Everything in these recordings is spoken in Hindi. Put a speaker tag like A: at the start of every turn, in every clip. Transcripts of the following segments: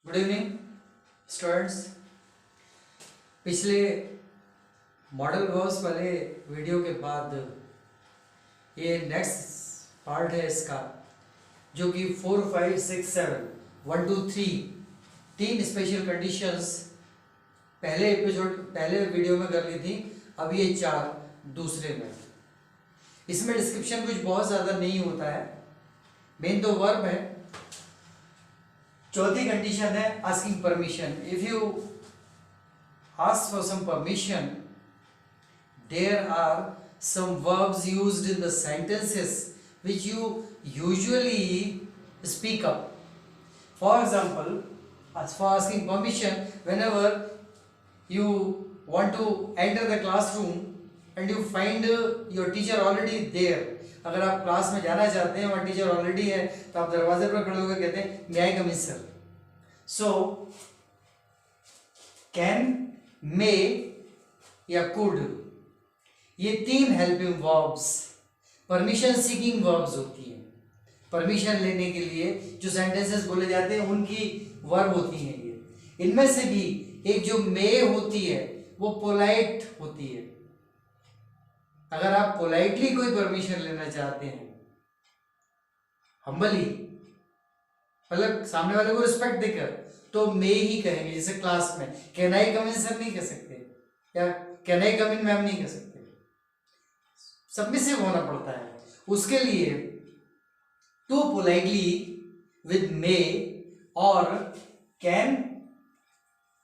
A: Good evening students. पिछले मॉडल वर्ब्स वाले वीडियो के बाद ये नेक्स्ट पार्ट है इसका, जो कि 4, 5, 6, 7, 1, 2, 3 तीन स्पेशल कंडीशंस पहले वीडियो में कर ली थी। अब ये 4 दूसरे में। इसमें डिस्क्रिप्शन कुछ बहुत ज़्यादा नहीं होता है, मेन तो वर्ब है। चौथी कंडीशन है asking permission. If you ask for some permission, there are some verbs used in the sentences which you usually speak up. For example, as for asking permission, whenever you want to enter the classroom and you find your teacher already there, अगर आप क्लास में जाना चाहते हैं, वहाँ टीचर ऑलरेडी है, तो आप दरवाजे पर खड़े होकर कहते हैं may I come in sir. So can, may या could, ये 3 helping verbs permission seeking verbs होती हैं। परमिशन लेने के लिए जो सेंटेंसेस बोले जाते हैं उनकी वर्ब होती हैं ये। इनमें से भी एक जो मे होती है वो पोलाइट होती है। अगर आप पोलाइटली कोई परमिशन लेना चाहते हैं, हम्बली, मतलब सामने वाले को रिस्पेक्ट देकर, तो मे ही कहेंगे। जैसे क्लास में can I come in sir नहीं कह सकते, या can I come in ma'am नहीं कह सकते, सबमिसिव होना पड़ता है। उसके लिए टू पोलाइटली विद मे और कैन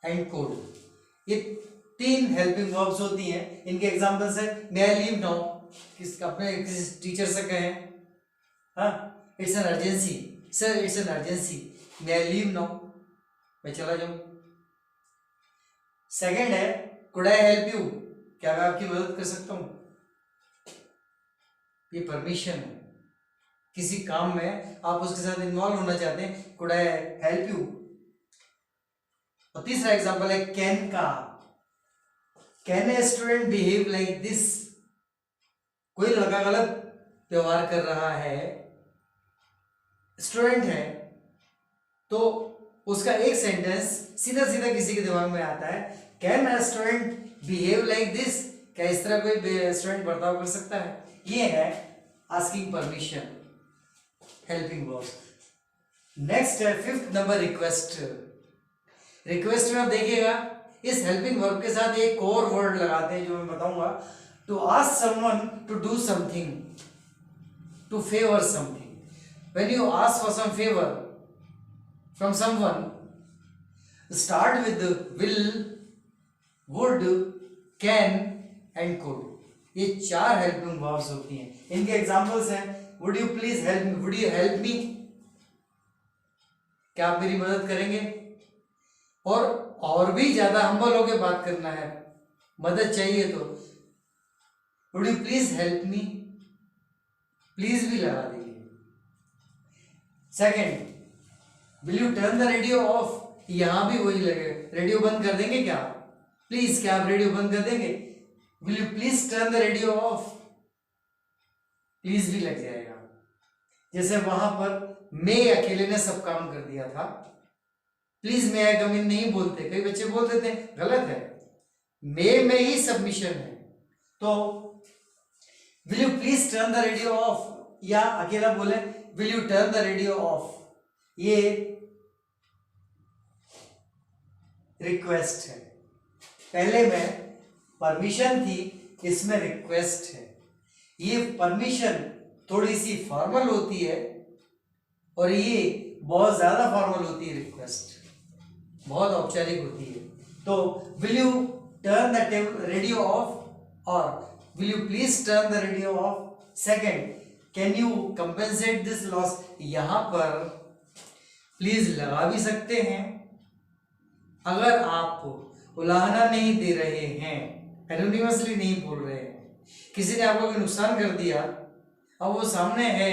A: एंड कुड, ये 3 हेल्पिंग वर्ब्स होती हैं। इनके एग्जांपल्स है मे आई लीव नाउ, अपने किसी टीचर से कहें, हाँ it's an urgency, sir it's an urgency, may I leave now, मैं चला जाऊं। सेकेंड है कुड आई हेल्प यू, क्या मैं आपकी मदद कर सकता हूं, ये परमिशन है। किसी काम में आप उसके साथ इन्वॉल्व होना चाहते हैं, कुड आई हेल्प यू। और तीसरा एग्जांपल है कैन का, can a student behave like this, कोई लड़का गलत व्यवहार कर रहा है, स्टूडेंट है, तो उसका एक सेंटेंस सीधा सीधा किसी के दिमाग में आता है, can a student behave like this, क्या इस तरह कोई स्टूडेंट बर्ताव कर सकता है। ये है asking permission helping verb. Next है 5th नंबर रिक्वेस्ट। रिक्वेस्ट में आप देखिएगा इस हेल्पिंग वर्ब के साथ एक और वर्ड लगाते हैं जो मैं बताऊंगा। To ask someone to do something, to favour something. When you ask for some favour from someone, start with will, would, can and could. ये 4 हेल्पिंग वर्ब्स होती हैं। इनके एग्जांपल्स हैं would you please help me, would you help me, क्या आप मेरी मदद करेंगे। और भी ज्यादा हम्बल होकर बात करना है, मदद चाहिए तो would you please help me, please भी लगा दीजिए। Second, will you turn the radio of, यहां भी वही लगे, रेडियो बंद कर देंगे क्या, प्लीज क्या आप रेडियो बंद कर देंगे। Will you please turn the radio off, please भी लग जाएगा। जैसे वहां पर मे अकेले ने सब काम कर दिया था, प्लीज मे आई कम इन नहीं बोलते, कई बच्चे बोल देते हैं, गलत है, मे में ही सबमिशन है। तो will you please turn the radio of, या अकेला बोले will you turn the radio of, ये रिक्वेस्ट है। पहले में परमिशन थी, इसमें रिक्वेस्ट है। ये परमिशन थोड़ी सी फॉर्मल होती है और ये बहुत ज्यादा फॉर्मल होती है, रिक्वेस्ट बहुत औपचारिक होती है। तो will you turn the radio off और will you please turn the radio off. Second, can you compensate this loss, यहां पर प्लीज लगा भी सकते हैं अगर आप उलाहना नहीं दे रहे हैं, एनोनिमसली नहीं बोल रहे हैं, किसी ने आपको कोई नुकसान कर दिया, अब वो सामने है,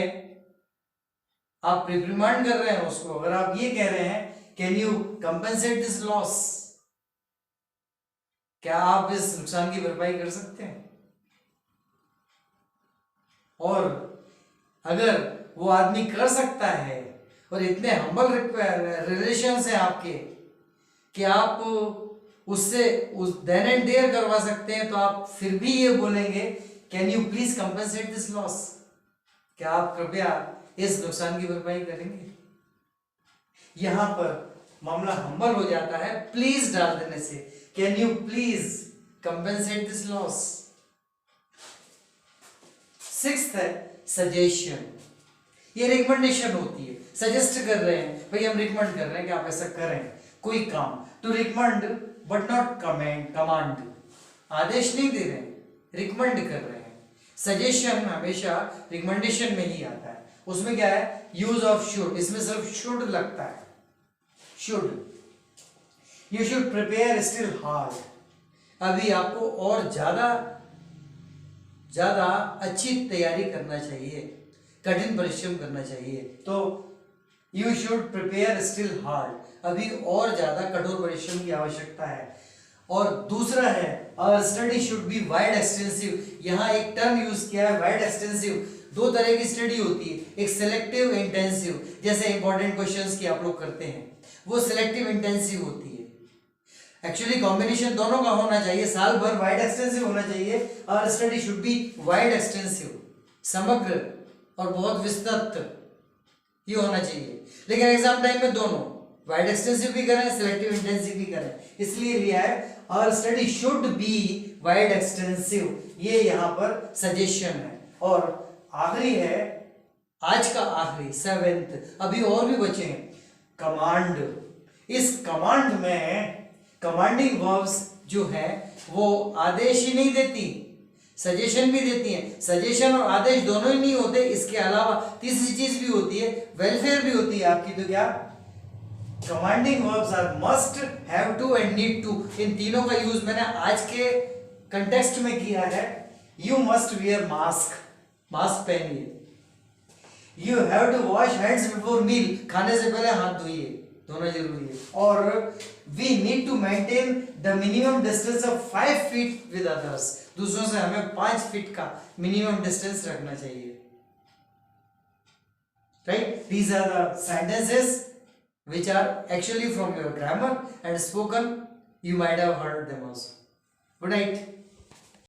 A: आप रिप्रिमांड कर रहे हैं उसको, अगर आप ये कह रहे हैं can you compensate this loss, क्या आप इस नुकसान की भरपाई कर सकते हैं। और अगर वो आदमी कर सकता है और इतने हम्बल रिलेशंस हैं आपके कि आप उससे उस देन एंड देयर करवा सकते हैं, तो आप फिर भी ये बोलेंगे can you please compensate this loss, क्या आप कृपया इस नुकसान की भरपाई करेंगे। यहां पर मामला हम्बल हो जाता है प्लीज डाल देने से, can you please compensate this loss. Sixth है सजेशन, ये रिकमेंडेशन होती है, सजेस्ट कर रहे हैं, भाई हम रिकमेंड कर रहे हैं कि आप ऐसा करें कोई काम, to recommend but not command, आदेश नहीं दे रहे हैं, रिकमेंड कर रहे हैं। सजेशन हमेशा रिकमेंडेशन में ही आता है, उसमें क्या है यूज ऑफ शुड, इसमें सिर्फ शुड लगता है, should, you should prepare still hard, अभी आपको और ज्यादा अच्छी तैयारी करना चाहिए, कठिन परिश्रम करना चाहिए, तो you should prepare still hard, अभी और ज्यादा कठोर परिश्रम की आवश्यकता है। और दूसरा है our study should be wide extensive, यहाँ एक टर्म यूज किया है वाइड एक्सटेंसिव। दो तरह की स्टडी होती है, एक सिलेक्टिव इंटेंसिव, जैसे इंपॉर्टेंट क्वेश्चंस की आप लोग करते हैं, वो सिलेक्टिव इंटेंसिव होती है। एक्चुअली कॉम्बिनेशन दोनों का होना चाहिए, साल भर वाइड एक्सटेंसिव होना चाहिए, our study should be wide extensive, समग्र और बहुत विस्तृत ये होना चाहिए। लेकिन एग्जाम टाइम में दोनों वाइड एक्सटेंसिव भी करें, सिलेक्टिव इंटेंसिव भी करें, इसलिए लिया है our study should be wide extensive, ये यहाँ पर सजेशन है। और आखिरी है आज का आखिरी सेवेंथ, अभी और भी बचे हैं, कमांड। इस कमांड में कमांडिंग वर्ब्स जो है वो आदेश ही नहीं देती, सजेशन भी देती हैं। सजेशन और आदेश दोनों ही नहीं होते, इसके अलावा तीसरी चीज भी होती है, वेलफेयर भी होती है आपकी। तो क्या commanding verbs are must, have to and need to, इन तीनों का यूज मैंने आज के कंटेक्स्ट में किया है। You must wear mask, mask पहनिए, you have to wash hands before meal, खाने से पहले हाथ धोइए, धोना जरूरी है। और we need to maintain the minimum distance of 5 feet with others, दूसरों से हमें 5 फीट का मिनिमम डिस्टेंस रखना चाहिए, right. These are the sentences which are actually from your grammar and spoken, you might have heard them also. Good night.